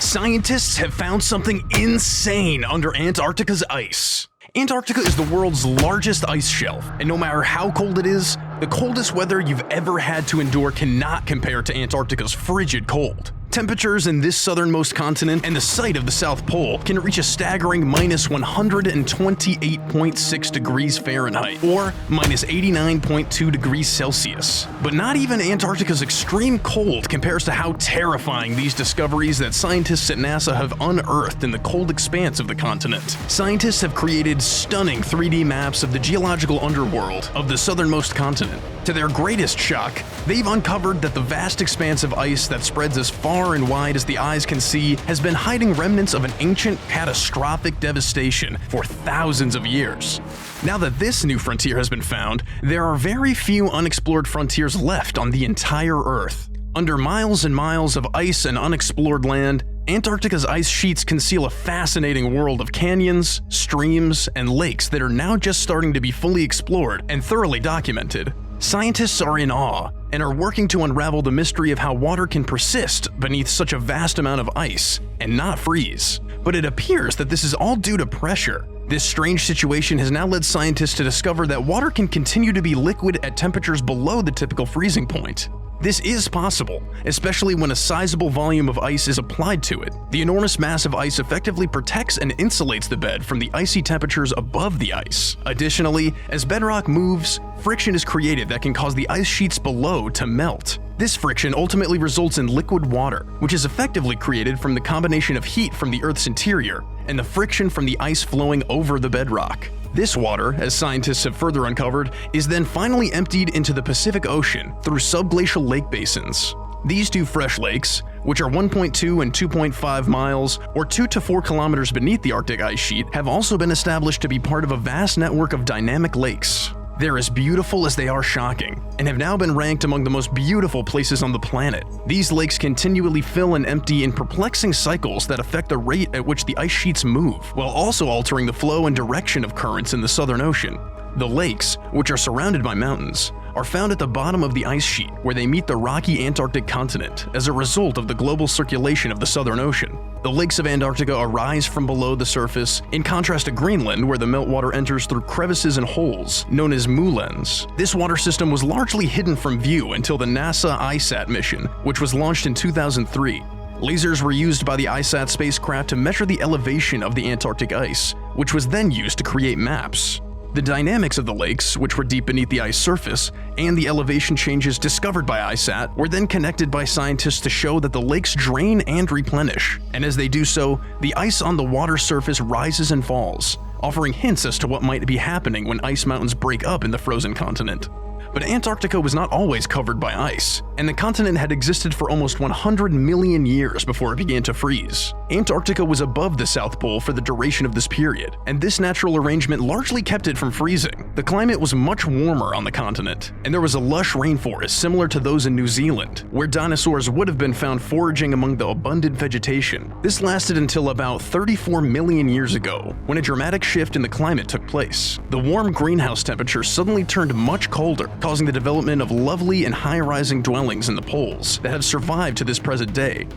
Scientists have found something insane under Antarctica's ice. Antarctica is the world's largest ice shelf, and no matter how cold it is, the coldest weather you've ever had to endure cannot compare to Antarctica's frigid cold. Temperatures in this southernmost continent and the site of the South Pole can reach a staggering minus 128.6 degrees Fahrenheit, or minus 89.2 degrees Celsius. But not even Antarctica's extreme cold compares to how terrifying these discoveries that scientists at NASA have unearthed in the cold expanse of the continent. Scientists have created stunning 3D maps of the geological underworld of the southernmost continent. To their greatest shock, they've uncovered that the vast expanse of ice that spreads as far and wide as the eyes can see has been hiding remnants of an ancient, catastrophic devastation for thousands of years. Now that this new frontier has been found, there are very few unexplored frontiers left on the entire Earth. Under miles and miles of ice and unexplored land, Antarctica's ice sheets conceal a fascinating world of canyons, streams, and lakes that are now just starting to be fully explored and thoroughly documented. Scientists are in awe and are working to unravel the mystery of how water can persist beneath such a vast amount of ice and not freeze. But it appears that this is all due to pressure. This strange situation has now led scientists to discover that water can continue to be liquid at temperatures below the typical freezing point. This is possible, especially when a sizable volume of ice is applied to it. The enormous mass of ice effectively protects and insulates the bed from the icy temperatures above the ice. Additionally, as bedrock moves, friction is created that can cause the ice sheets below to melt. This friction ultimately results in liquid water, which is effectively created from the combination of heat from the Earth's interior and the friction from the ice flowing over the bedrock. This water, as scientists have further uncovered, is then finally emptied into the Pacific Ocean through subglacial lake basins. These two fresh lakes, which are 1.2 and 2.5 miles or 2 to 4 kilometers beneath the Arctic ice sheet, have also been established to be part of a vast network of dynamic lakes. They're as beautiful as they are shocking, and have now been ranked among the most beautiful places on the planet. These lakes continually fill and empty in perplexing cycles that affect the rate at which the ice sheets move, while also altering the flow and direction of currents in the Southern Ocean. The lakes, which are surrounded by mountains, are found at the bottom of the ice sheet where they meet the rocky Antarctic continent as a result of the global circulation of the Southern Ocean. The lakes of Antarctica arise from below the surface, in contrast to Greenland where the meltwater enters through crevices and holes, known as moulins. This water system was largely hidden from view until the NASA ISAT mission, which was launched in 2003. Lasers were used by the ISAT spacecraft to measure the elevation of the Antarctic ice, which was then used to create maps. The dynamics of the lakes, which were deep beneath the ice surface, and the elevation changes discovered by ISAT were then connected by scientists to show that the lakes drain and replenish, and as they do so, the ice on the water surface rises and falls, offering hints as to what might be happening when ice mountains break up in the frozen continent. But Antarctica was not always covered by ice, and the continent had existed for almost 100 million years before it began to freeze. Antarctica was above the South Pole for the duration of this period, and this natural arrangement largely kept it from freezing. The climate was much warmer on the continent, and there was a lush rainforest similar to those in New Zealand, where dinosaurs would have been found foraging among the abundant vegetation. This lasted until about 34 million years ago, when a dramatic shift in the climate took place. The warm greenhouse temperature suddenly turned much colder, causing the development of lovely and high-rising dwellings in the poles that have survived to this present day.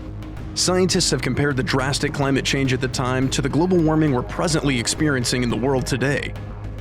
Scientists have compared the drastic climate change at the time to the global warming we're presently experiencing in the world today.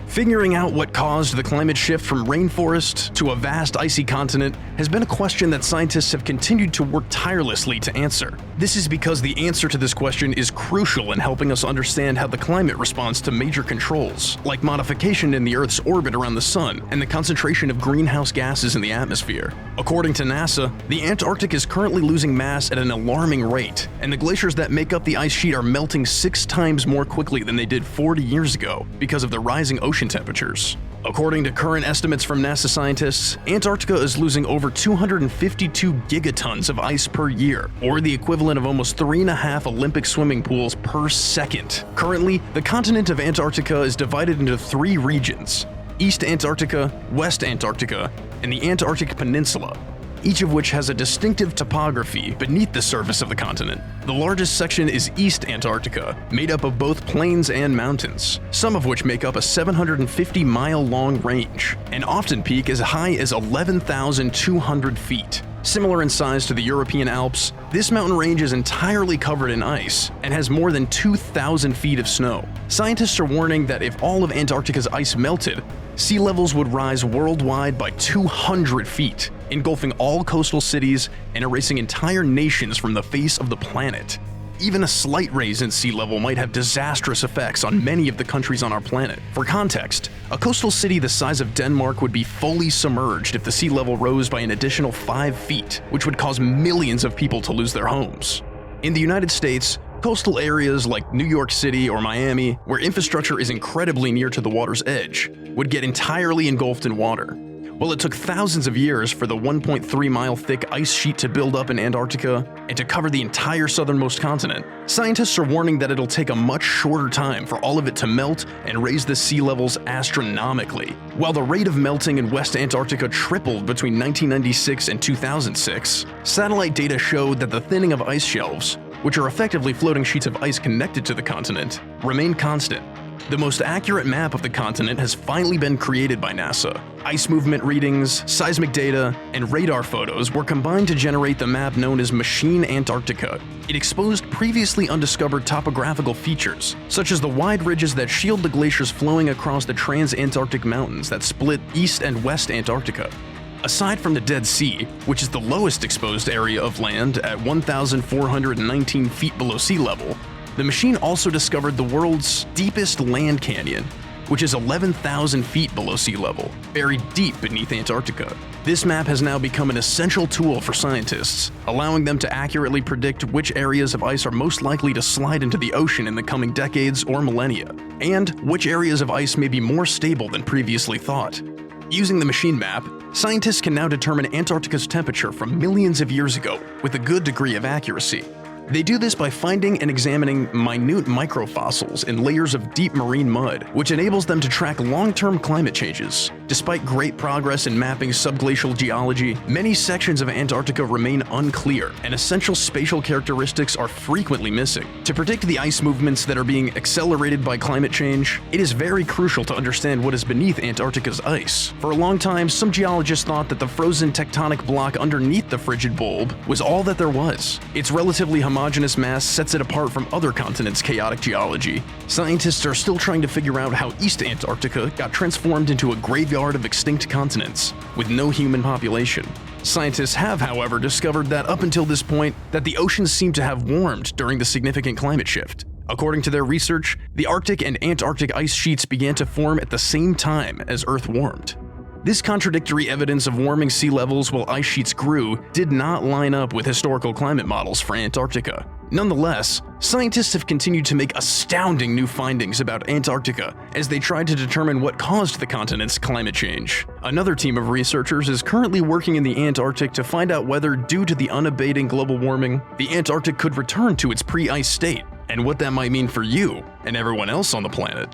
Figuring out what caused the climate shift from rainforest to a vast icy continent has been a question that scientists have continued to work tirelessly to answer. This is because the answer to this question is crucial in helping us understand how the climate responds to major controls, like modification in the Earth's orbit around the Sun and the concentration of greenhouse gases in the atmosphere. According to NASA, the Antarctic is currently losing mass at an alarming rate, and the glaciers that make up the ice sheet are melting 6 times more quickly than they did 40 years ago because of the rising ocean temperatures. According to current estimates from NASA scientists, Antarctica is losing over 252 gigatons of ice per year, or the equivalent of almost 3.5 Olympic swimming pools per second. Currently, the continent of Antarctica is divided into 3 regions: East Antarctica, West Antarctica, and the Antarctic Peninsula, each of which has a distinctive topography beneath the surface of the continent. The largest section is East Antarctica, made up of both plains and mountains, some of which make up a 750-mile-long range, and often peak as high as 11,200 feet. Similar in size to the European Alps, this mountain range is entirely covered in ice and has more than 2,000 feet of snow. Scientists are warning that if all of Antarctica's ice melted, sea levels would rise worldwide by 200 feet, engulfing all coastal cities and erasing entire nations from the face of the planet. Even a slight raise in sea level might have disastrous effects on many of the countries on our planet. For context, a coastal city the size of Denmark would be fully submerged if the sea level rose by an additional 5 feet, which would cause millions of people to lose their homes. In the United States, coastal areas like New York City or Miami, where infrastructure is incredibly near to the water's edge, would get entirely engulfed in water. While it took thousands of years for the 1.3-mile thick ice sheet to build up in Antarctica and to cover the entire southernmost continent, scientists are warning that it'll take a much shorter time for all of it to melt and raise the sea levels astronomically. While the rate of melting in West Antarctica tripled between 1996 and 2006, satellite data showed that the thinning of ice shelves, which are effectively floating sheets of ice connected to the continent, remain constant. The most accurate map of the continent has finally been created by NASA. Ice movement readings, seismic data, and radar photos were combined to generate the map known as Machine Antarctica. It exposed previously undiscovered topographical features, such as the wide ridges that shield the glaciers flowing across the trans-Antarctic mountains that split East and West Antarctica. Aside from the Dead Sea, which is the lowest exposed area of land at 1,419 feet below sea level, the machine also discovered the world's deepest land canyon, which is 11,000 feet below sea level, buried deep beneath Antarctica. This map has now become an essential tool for scientists, allowing them to accurately predict which areas of ice are most likely to slide into the ocean in the coming decades or millennia, and which areas of ice may be more stable than previously thought. Using the machine map, scientists can now determine Antarctica's temperature from millions of years ago with a good degree of accuracy. They do this by finding and examining minute microfossils in layers of deep marine mud, which enables them to track long-term climate changes. Despite great progress in mapping subglacial geology, many sections of Antarctica remain unclear, and essential spatial characteristics are frequently missing. To predict the ice movements that are being accelerated by climate change, it is very crucial to understand what is beneath Antarctica's ice. For a long time, some geologists thought that the frozen tectonic block underneath the frigid bulb was all that there was. Its relatively homogeneous mass sets it apart from other continents' chaotic geology. Scientists are still trying to figure out how East Antarctica got transformed into a graveyard of extinct continents, with no human population. Scientists have, however, discovered that up until this point, that the oceans seem to have warmed during the significant climate shift. According to their research, the Arctic and Antarctic ice sheets began to form at the same time as Earth warmed. This contradictory evidence of warming sea levels while ice sheets grew did not line up with historical climate models for Antarctica. Nonetheless, scientists have continued to make astounding new findings about Antarctica as they try to determine what caused the continent's climate change. Another team of researchers is currently working in the Antarctic to find out whether, due to the unabating global warming, the Antarctic could return to its pre-ice state, and what that might mean for you and everyone else on the planet.